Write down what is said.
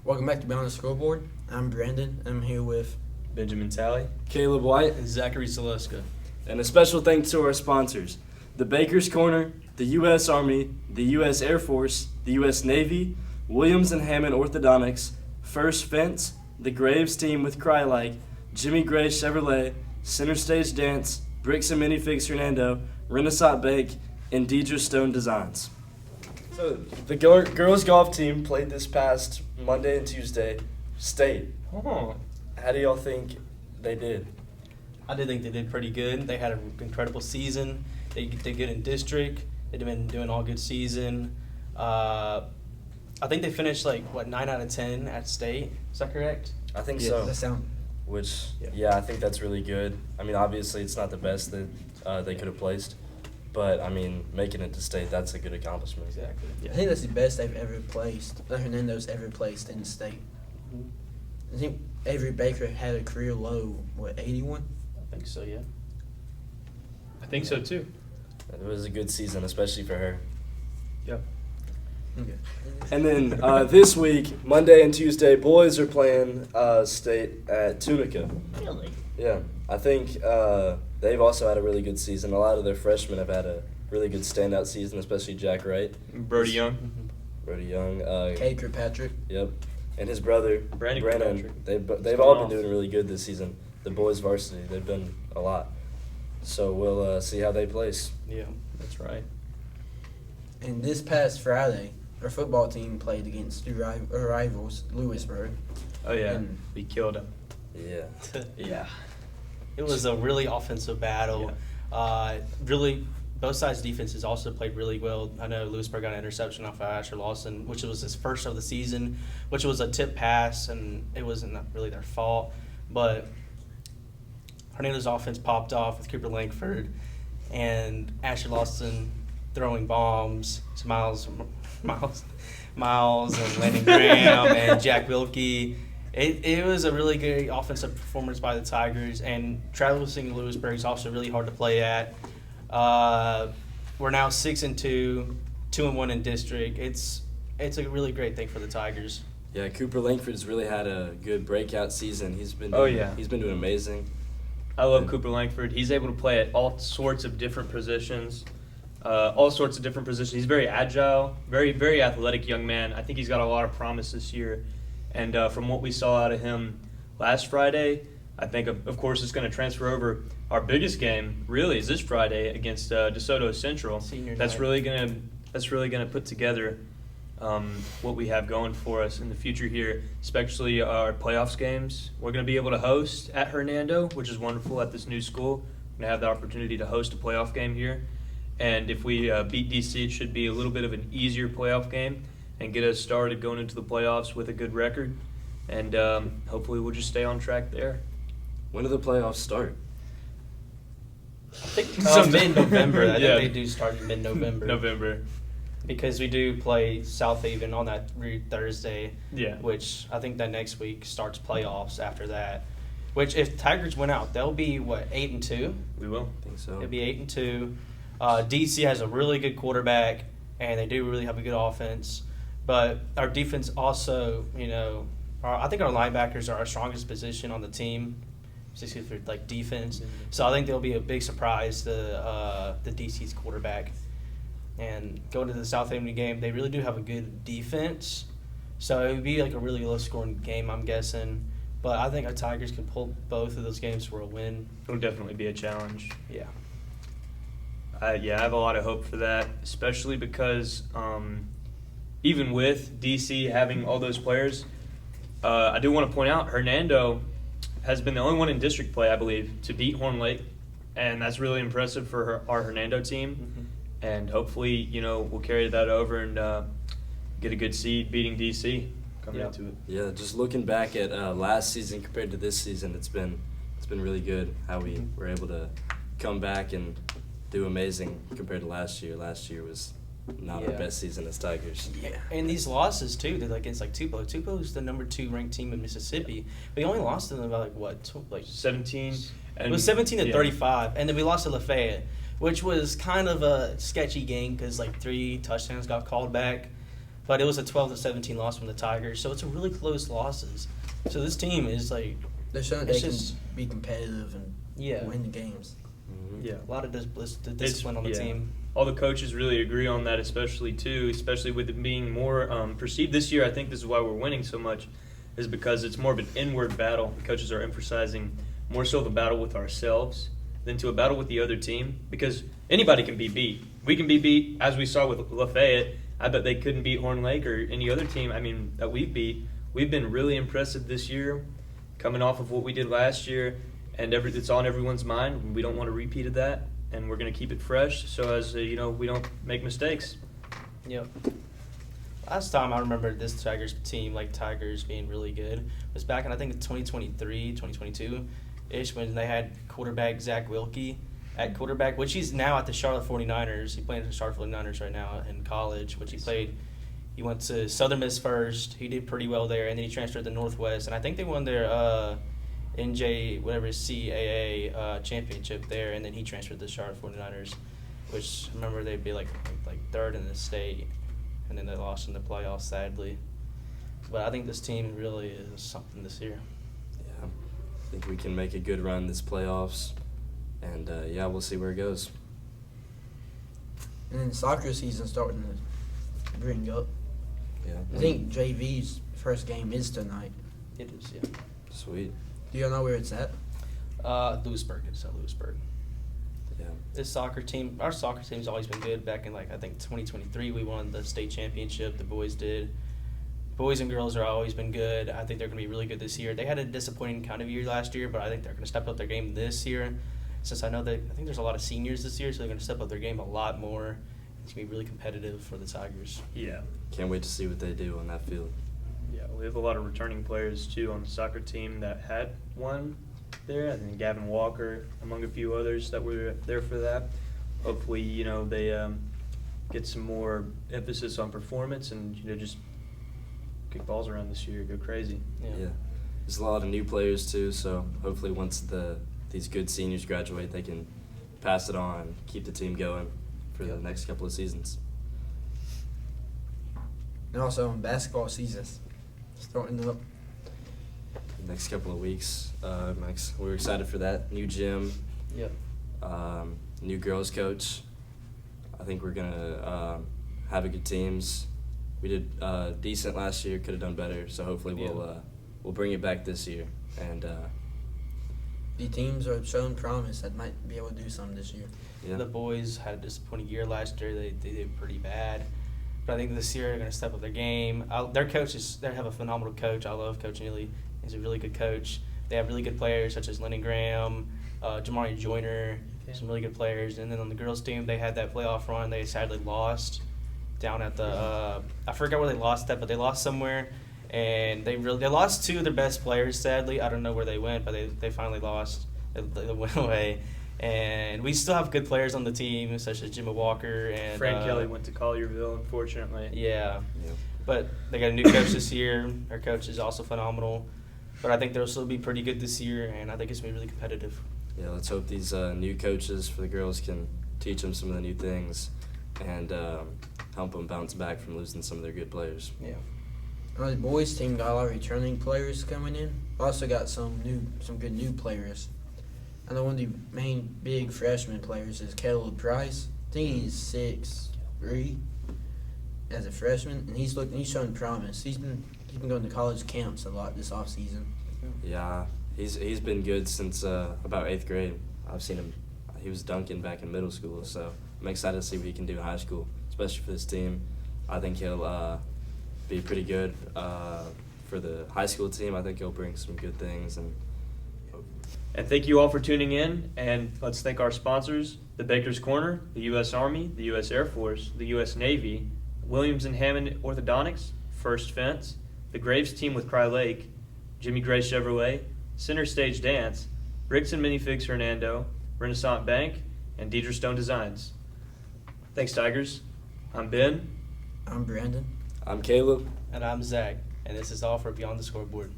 Welcome back to Beyond the Scoreboard. I'm Brandon. I'm here with Benjamin Talley, Caleb White, and Zachary Zaleska. and a special thanks to our sponsors, the Baker's Corner, the U.S. Army, the U.S. Air Force, the U.S. Navy, Williams and Hammond Orthodontics, First Fence, the Graves Team with Crylike, Jimmy Gray Chevrolet, Center Stage Dance, Bricks and Minifix Hernando, Renaissance Bake, and Deidre Stone Designs. So the girls golf team played this past Monday and Tuesday, state. Oh. How do y'all think they did? I did think they did pretty good. They had an incredible season. They did good in district. They've been doing all good season. I think they finished 9 out of 10 at state. Is that correct? I think yeah, so. that sound. Which, yeah, I think that's really good. I mean, obviously, it's not the best that they could have placed. But, I mean, making it to state, that's a good accomplishment. Exactly. I think that's the best they've ever placed. That Hernando's ever placed in the state. I think Avery Baker had a career low, 81? I think so, yeah. I think so too. It was a good season, especially for her. Yep. Okay. And then this week, Monday and Tuesday, boys are playing state at Tunica. Really? Yeah, I think they've also had a really good season. A lot of their freshmen have had a really good standout season, especially Jack Wright, Brody Young. Brody Young. Kay Kirkpatrick. Yep, and his brother Brandon Brennan. Kirkpatrick. They've all been doing really good this season. The boys varsity, they've done a lot. So we'll see how they place. Yeah, that's right. And this past Friday, our football team played against our rivals, Lewisburg. Oh yeah, And we killed him. Yeah. Yeah. It was a really offensive battle. Really, both sides' defenses also played really well. I know Lewisburg got an interception off of Asher Lawson, which was his first of the season, which was a tip pass, and it wasn't really their fault. But Hernando's offense popped off with Cooper Langford and Asher Lawson throwing bombs to Miles and Landon Graham and Jack Wilkie. It was a really good offensive performance by the Tigers, and traversing Lewisburg is also really hard to play at. We're now 6-2, 2-1 in district. It's a really great thing for the Tigers. Yeah, Cooper Langford's really had a good breakout season. He's been he's been doing amazing. I love Cooper Langford. He's able to play at all sorts of different positions. He's very agile, very, very athletic young man. I think he's got a lot of promise this year. And from what we saw out of him last Friday, I think, of course, it's going to transfer over. Our biggest game really is this Friday against DeSoto Central. Senior That's night. really going to put together what we have going for us in the future here, especially our playoffs games. We're going to be able to host at Hernando, which is wonderful at this new school. We're going to have the opportunity to host a playoff game here. And if we beat DC, it should be a little bit of an easier playoff game and get us started going into the playoffs with a good record. And hopefully we'll just stay on track there. When do the playoffs start? I think mid-November. I think they do start in mid-November. November. Because we do play South Haven on that Thursday. Yeah. Which I think that next week starts playoffs after that. Which if Tigers win out, they'll be 8-2. We will. I think so. It'll be 8-2. DC has a really good quarterback, and they do really have a good offense. But our defense also, I think our linebackers are our strongest position on the team, especially for defense. So I think they'll be a big surprise to the DC's quarterback. And going to the South Haven game, they really do have a good defense. So it would be a really low-scoring game, I'm guessing. But I think our Tigers can pull both of those games for a win. It'll definitely be a challenge. Yeah. I have a lot of hope for that, especially because even with DC having all those players, I do want to point out Hernando has been the only one in district play, I believe, to beat Horn Lake, and that's really impressive for our Hernando team. Mm-hmm. And hopefully, we'll carry that over and get a good seed beating DC coming into it. Yeah, just looking back at last season compared to this season, it's been really good how we were able to come back and do amazing compared to last year. Last year was not our best season as Tigers. Yeah, and these losses too, they're against Tupelo. Tupelo is the number 2 ranked team in Mississippi. We only lost to them about 17. It was 17-35, and then we lost to Lafayette, which was kind of a sketchy game because 3 touchdowns got called back. but it was a 12-17 loss from the Tigers. So it's a really close losses. So this team is like, They're showing It's they just- can be competitive and yeah, win the games. Yeah. a lot of discipline on the yeah. team. All the coaches really agree on that, especially with it being more perceived this year. I think this is why we're winning so much, is because it's more of an inward battle. The coaches are emphasizing more so of a battle with ourselves than to a battle with the other team, because anybody can be beat. We can be beat, as we saw with Lafayette. I bet they couldn't beat Horn Lake or any other team, that we've beat. We've been really impressive this year, coming off of what we did last year, and it's on everyone's mind. We don't want a repeat of that, and we're going to keep it fresh so as we don't make mistakes. Yep. Last time I remember this Tigers team, like Tigers being really good, was back in, I think, 2023, 2022-ish, when they had quarterback Zach Wilkie at quarterback, which he's now at the Charlotte 49ers. He played at the Charlotte 49ers right now in college, which he went to Southern Miss first. He did pretty well there, and then he transferred to Northwest, and I think they won their CAA championship there, and then he transferred to the Charlotte 49ers, which I remember they'd be like third in the state, and then they lost in the playoffs, sadly. But I think this team really is something this year. Yeah, I think we can make a good run this playoffs, and we'll see where it goes. And then soccer season starting to bring up. Yeah, I think JV's first game is tonight. It is, yeah. Sweet. Do y'all know where it's at? Lewisburg. It's at Lewisburg. Yeah, Our soccer team's always been good. Back in, I think 2023, we won the state championship. The boys did. Boys and girls are always been good. I think they're going to be really good this year. They had a disappointing kind of year last year, but I think they're going to step up their game this year. Since I think there's a lot of seniors this year, so they're going to step up their game a lot more. It's going to be really competitive for the Tigers. Yeah. can't wait to see what they do on that field. Yeah, we have a lot of returning players, too, on the soccer team that had one there. I think Gavin Walker, among a few others that were there for that. Hopefully, they get some more emphasis on performance and, just kick balls around this year, go crazy. Yeah. There's a lot of new players, too, so hopefully once these good seniors graduate, they can pass it on and keep the team going for the next couple of seasons. And also basketball season's starting up. Next couple of weeks, we're excited for that. New gym, Yep. new girls coach. I think we're gonna have a good teams. We did decent last year, could have done better. So hopefully we'll bring it back this year. And The teams are showing promise that might be able to do something this year. yeah, The boys had a disappointing year last year. They did pretty bad. But I think this year they're going to step up their game. They have a phenomenal coach. I love Coach Neely. He's a really good coach. They have really good players such as Lennon Graham, Jamari Joyner, some really good players. And then on the girls' team, they had that playoff run. They sadly lost down at the I forgot where they lost at, but they lost somewhere. And they lost two of their best players, sadly. I don't know where they went, but they finally lost. They went away. And we still have good players on the team, such as Jimmy Walker and Frank Kelly went to Collierville, unfortunately. Yeah. But they got a new coach this year. Our coach is also phenomenal. But I think they'll still be pretty good this year, and I think it's going to be really competitive. Yeah, let's hope these new coaches for the girls can teach them some of the new things and help them bounce back from losing some of their good players. Yeah. The boys team got a lot of returning players coming in. Also got some good new players. I know one of the main big freshman players is Caleb Price. I think he's 6'3" as a freshman, and he's showing promise. He's been going to college camps a lot this offseason. Yeah, he's been good since about 8th grade. I've seen him. He was dunking back in middle school, so I'm excited to see what he can do in high school, especially for this team. I think he'll be pretty good for the high school team. I think he'll bring some good things. And thank you all for tuning in, and let's thank our sponsors, the Baker's Corner, the U.S. Army, the U.S. Air Force, the U.S. Navy, Williams and Hammond Orthodontics, First Fence, the Graves team with Cry Lake, Jimmy Gray Chevrolet, Center Stage Dance, Briggs and Minifigs Hernando, Renaissance Bank, and Deidre Stone Designs. Thanks, Tigers. I'm Ben. I'm Brandon. I'm Caleb. And I'm Zach, and this is all for Beyond the Scoreboard.